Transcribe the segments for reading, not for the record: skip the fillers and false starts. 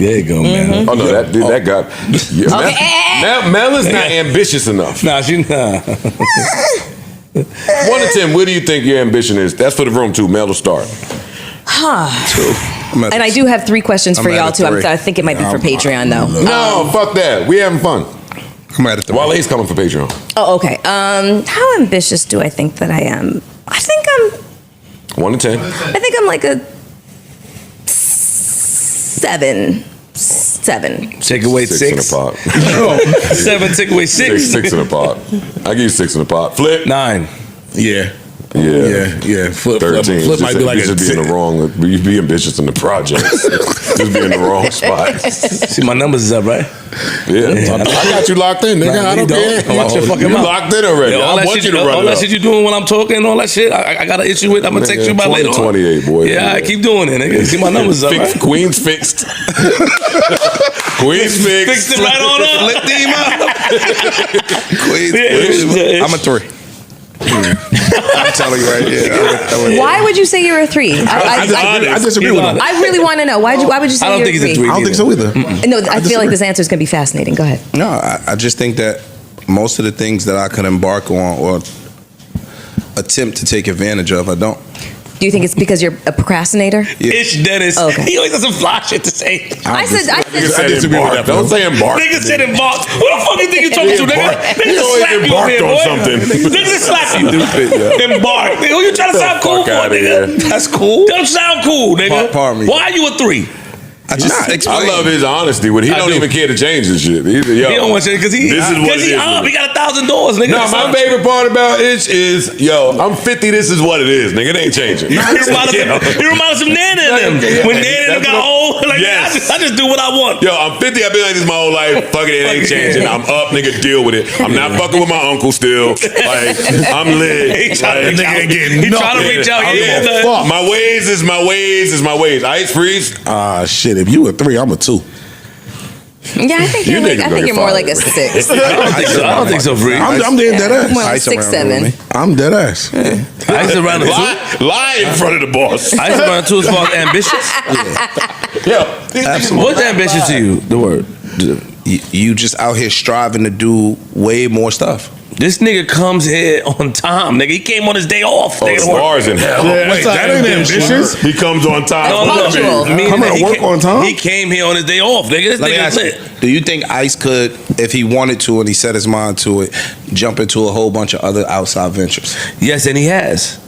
There you go, man. Oh no, that got. Yeah, Mel is not ambitious enough. Nah, she nah. 1 to 10, where do you think your ambition is? That's for the room too. Mel will start. 2. And I do have 3 questions for y'all too. I think it might be for Patreon though. No, fuck that. We having fun. I'm at it. Wale's coming for Patreon. Oh, okay. How ambitious do I think that I am? I think I'm 1 to 10. I think I'm like a 7. 7. Take away 6. 6 in a pot. 7, take away 6. 6 in a pot. I give you 6 in a pot. Flip. 9. Yeah. Flip 13. Flip might be like you a just be in the wrong. You be ambitious in the project. Just be in the wrong spot. See, my numbers is up, right? Yeah. I got you locked in, nigga. I don't care. Watch your fucking You mouth. locked in already. Yeah, I want you to run all it that up. shit you doing when I'm talking and all that shit, I got an issue with. I'm gonna text you about later on. 28, boy. Yeah, I keep doing it, nigga. See, my numbers up, right? Queen's fixed. Queen's fixed. Fixed it right on up. Lift him up. Queens. Yeah. I'm a 3. I'm telling you right here. Why would you say you're a 3? I disagree with him. I really want to know. Why would you say I don't you're think a he's 3? a 3. I don't think so either. No, I feel like this answer is going to be fascinating. Go ahead. No, I just think that most of the things that I could embark on or attempt to take advantage of, I don't. Do you think it's because you're a procrastinator? It's Dennis. Okay. He always has some fly shit to say. I said. I disagree with that. Don't say embark. Nigga said embark. Who the fuck you think you talking to, nigga? Nigga always slap you over embarked here, on boy. something. Nigga slap you. Embark. Nigga, who you trying to sound cool for, Fuck outta nigga? here. That's cool. Don't sound cool, nigga. Pardon me. Why are you a 3? I just I love his honesty. He don't even care to change this shit. He don't want to because this is what it is. He got 1,000 doors, nigga. No, my favorite part about it is, I'm 50, this is what it is, nigga. It ain't changing. He reminds us of Nana and them. When Nana and them got old, like, Yes. I just do what I want. I'm 50, I've been like this my whole life. Fuck it, it ain't changing. I'm up, nigga, deal with it. I'm not fucking with my uncle still. Like, I'm lit. He trying to reach out. My ways is my ways is my ways. Ice freeze. Shit, if you a 3, I'm a 2. Yeah, I think you're more like a 6. I don't think so, Free. I'm dead ass. Well, 6, 7. I'm dead ass. I used to run a 2. Lie in front of the boss. I used to run a 2 as far as ambitious. Absolutely. What's ambitious to you? The word. You just out here striving to do way more stuff. This nigga comes here on time, nigga. He came on his day off. Oh, the bars in hell. Wait, that ain't ambitious. He comes on time. Punctual. Coming to work on time? He came here on his day off, nigga. This Let me nigga ask lit. you, do you think Ice could, if he wanted to and he set his mind to it, jump into a whole bunch of other outside ventures? Yes, and he has.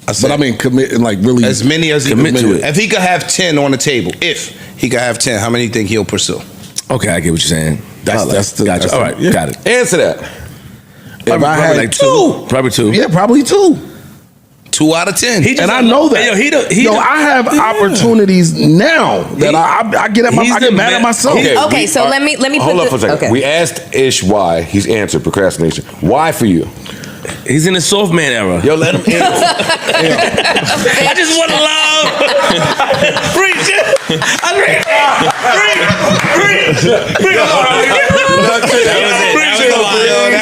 But I mean, commit and like really as many as he commit to it. If he could have 10 on the table, if he could have 10, how many do you think he'll pursue? Okay, I get what you're saying. Gotcha. All right, yeah. got it. Answer that. If I had like 2, probably 2. Yeah, probably 2. 2 out of 10. And I know that. I have opportunities now that I get mad at myself. Okay, so let me hold put up for a second. Okay. We asked Ish why. He's answered procrastination. Why for you? He's in the soft man era. Yo, let him answer. I just want to love. Preach it.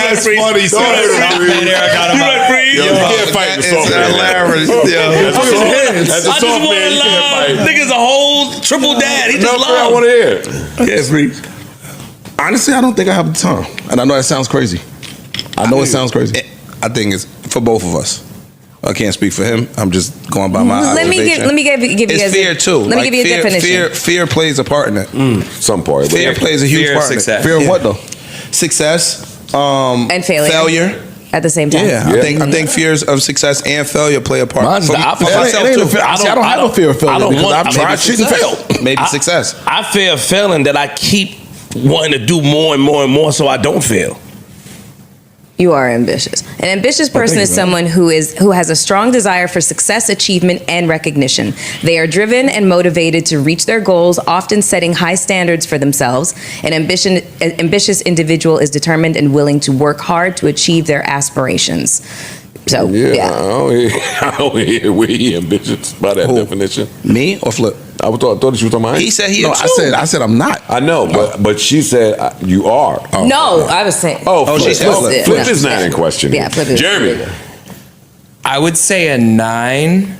That's funny. You can't fight the soft man. That's a soft man. You can't fight. Nigga's a whole triple dad. He just I love. want to hear. Yes, Reed. Honestly, I don't think I have the time, and I know that sounds crazy. It sounds crazy. I think it's for both of us. I can't speak for him. I'm just going by my observation. Let me give you guys. It's fear too. Let me give you a definition. Fear plays a part in it. Some part. Fear plays a huge part in it. Fear of what though? Success. And failure. At the same time. Yeah, I think fears of success and failure play a part. Mine's the opposite. I don't have a fear of failure because I've tried shit and failed. Maybe success. I fear failing that I keep wanting to do more and more and more so I don't fail. You are ambitious. An ambitious person is someone who has a strong desire for success, achievement, and recognition. They are driven and motivated to reach their goals, often setting high standards for themselves. An ambitious individual is determined and willing to work hard to achieve their aspirations. So, yeah. I don't hear we ambitious by that definition. Me or Flip? I thought that you were talking about. He said he. No, I said I'm not. I know, but she said you are. No, I was saying. She said Flip. Flip is not in question. Yeah, Flip is. Jeremy. I would say a 9.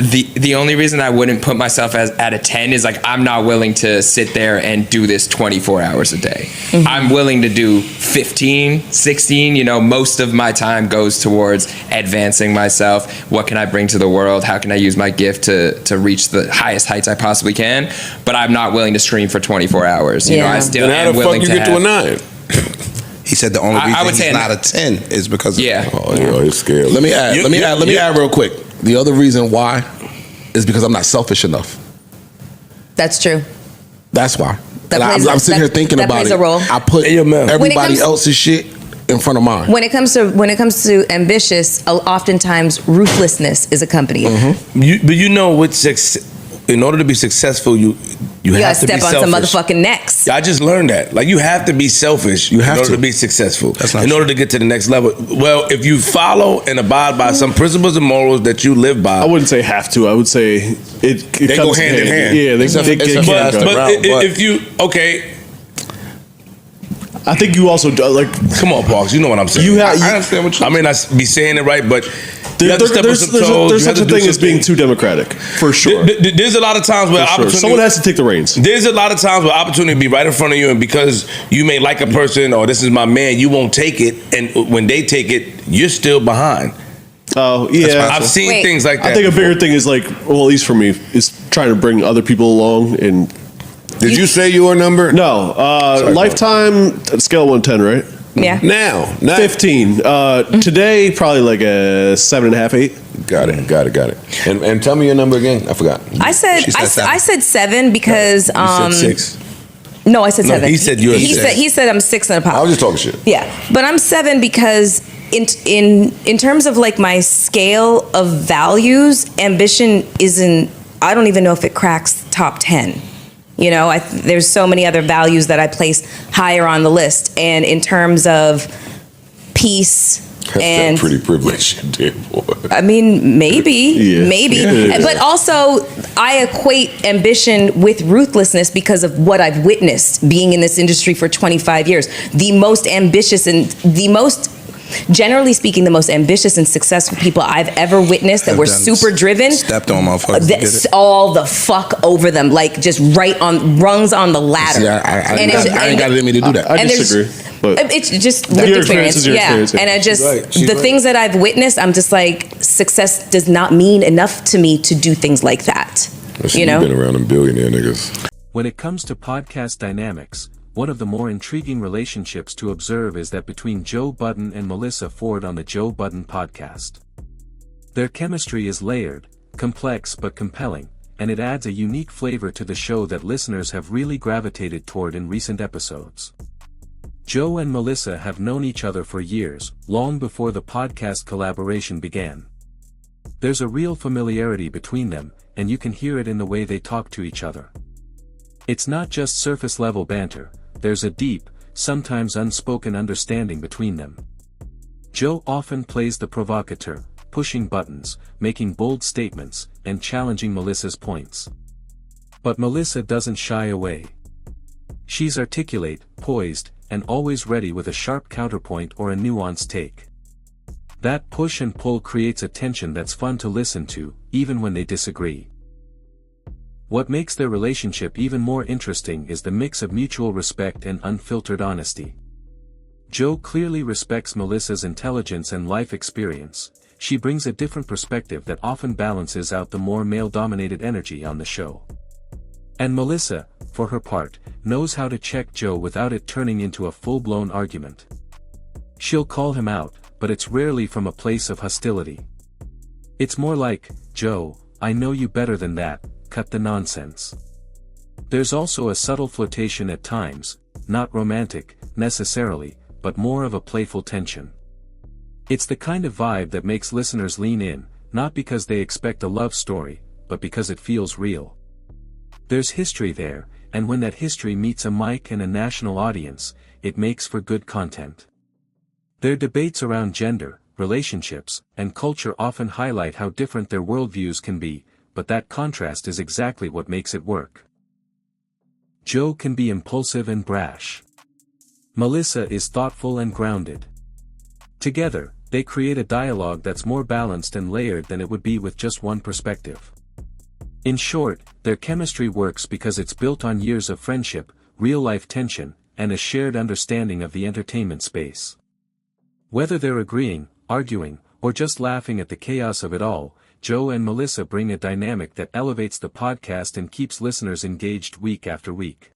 The only reason I wouldn't put myself at a 10 is like I'm not willing to sit there and do this 24 hours a day. Mm-hmm. I'm willing to do 15, 16. You know, most of my time goes towards advancing myself. What can I bring to the world? How can I use my gift to reach the highest heights I possibly can? But I'm not willing to stream for 24 hours. You know, I still am willing to get to a 9? He said the only reason he's not a 10 is because of he's scared. Let me add real quick. The other reason why is because I'm not selfish enough. That's true. That's why. I'm sitting here thinking about it. That plays a role. I put everybody else's shit in front of mine. When it comes to ambitious, oftentimes ruthlessness is accompanied. Mm-hmm. But you know what in order to be successful, you have to step be on selfish. some motherfucking necks. I just learned that. Like, you have to be selfish in order to be successful. In order to get to the next level. Well, if you follow and abide by some principles and morals that you live by. I wouldn't say have to. I would say it they go hand in hand. Yeah, they but if you, okay. I think you also do, like. Come on, Parks. You know what I'm saying. I understand what I mean, I be saying it right, but there's such a thing as being too democratic, for sure. There's a lot of times where opportunity, someone has to take the reins. There's a lot of times where opportunity be right in front of you, and because you may like a person or this is my man, you won't take it, and when they take it, you're still behind. Oh, yeah. I've seen things like that. I think a bigger thing is like, well, at least for me, is trying to bring other people along. And did you say your number? No. Lifetime scale 1 to 10, right? Yeah. Now 15. Today, probably like a 7.5, 8. Got it. And tell me your number again. I forgot. I said 7 because you said 6. No, I said 7. He said you. He said I'm 6 and a pop. I was just talking shit. Yeah, but I'm 7 because in terms of like my scale of values, ambition isn't. I don't even know if it cracks top 10. You know, there's so many other values that I place higher on the list. And in terms of peace and pretty privileged, dear boy. I mean, maybe. But also, I equate ambition with ruthlessness because of what I've witnessed being in this industry for 25 years. The most ambitious and generally speaking, the most ambitious and successful people I've ever witnessed that were super driven. Stepped on motherfuckers. All the fuck over them, like just right on rungs on the ladder. See, I ain't got it in me to do that. I disagree. But it's just lived experience. Experience. And I just, things that I've witnessed, I'm just like, success does not mean enough to me to do things like that. You know? You've been around them billionaire niggas. When it comes to podcast dynamics, one of the more intriguing relationships to observe is that between Joe Budden and Melyssa Ford on the Joe Budden Podcast. Their chemistry is layered, complex but compelling, and it adds a unique flavor to the show that listeners have really gravitated toward in recent episodes. Joe and Melyssa have known each other for years, long before the podcast collaboration began. There's a real familiarity between them, and you can hear it in the way they talk to each other. It's not just surface-level banter. There's a deep, sometimes unspoken understanding between them. Joe often plays the provocateur, pushing buttons, making bold statements, and challenging Melyssa's points. But Melyssa doesn't shy away. She's articulate, poised, and always ready with a sharp counterpoint or a nuanced take. That push and pull creates a tension that's fun to listen to, even when they disagree. What makes their relationship even more interesting is the mix of mutual respect and unfiltered honesty. Joe clearly respects Melyssa's intelligence and life experience. She brings a different perspective that often balances out the more male-dominated energy on the show. And Melyssa, for her part, knows how to check Joe without it turning into a full-blown argument. She'll call him out, but it's rarely from a place of hostility. It's more like, "Joe, I know you better than that. Cut the nonsense." There's also a subtle flirtation at times, not romantic, necessarily, but more of a playful tension. It's the kind of vibe that makes listeners lean in, not because they expect a love story, but because it feels real. There's history there, and when that history meets a mic and a national audience, it makes for good content. Their debates around gender, relationships, and culture often highlight how different their worldviews can be, but that contrast is exactly what makes it work. Joe can be impulsive and brash. Melyssa is thoughtful and grounded. Together, They create a dialogue that's more balanced and layered than it would be with just one perspective. In short, their chemistry works because it's built on years of friendship, real-life tension, and a shared understanding of the entertainment space. Whether they're agreeing, arguing, or just laughing at the chaos of it all, Joe and Melyssa bring a dynamic that elevates the podcast and keeps listeners engaged week after week.